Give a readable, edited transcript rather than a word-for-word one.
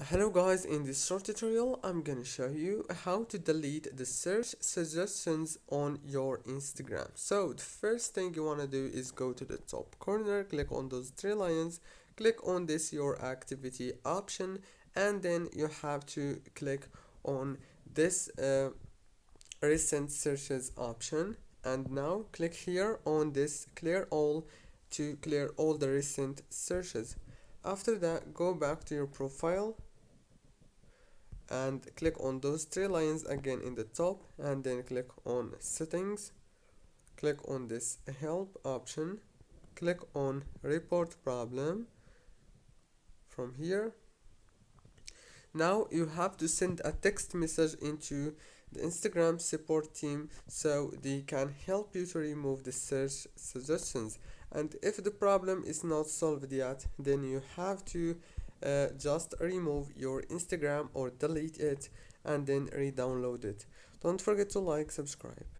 Hello guys, in this short tutorial I'm gonna show you how to delete the search suggestions on your Instagram. So the first thing you wanna do is go to the top corner, click on those three lines, click on this your activity option, and then you have to click on this recent searches option, and now click here on this clear all to clear all the recent searches. After that, go back to your profile and click on those three lines again in the top, and then click on settings, click on this help option, click on report problem from here. Now you have to send a text message into the Instagram support team so they can help you to remove the search suggestions. And if the problem is not solved yet, then you have to just remove your Instagram or delete it and then re-download it. Don't forget to like, subscribe.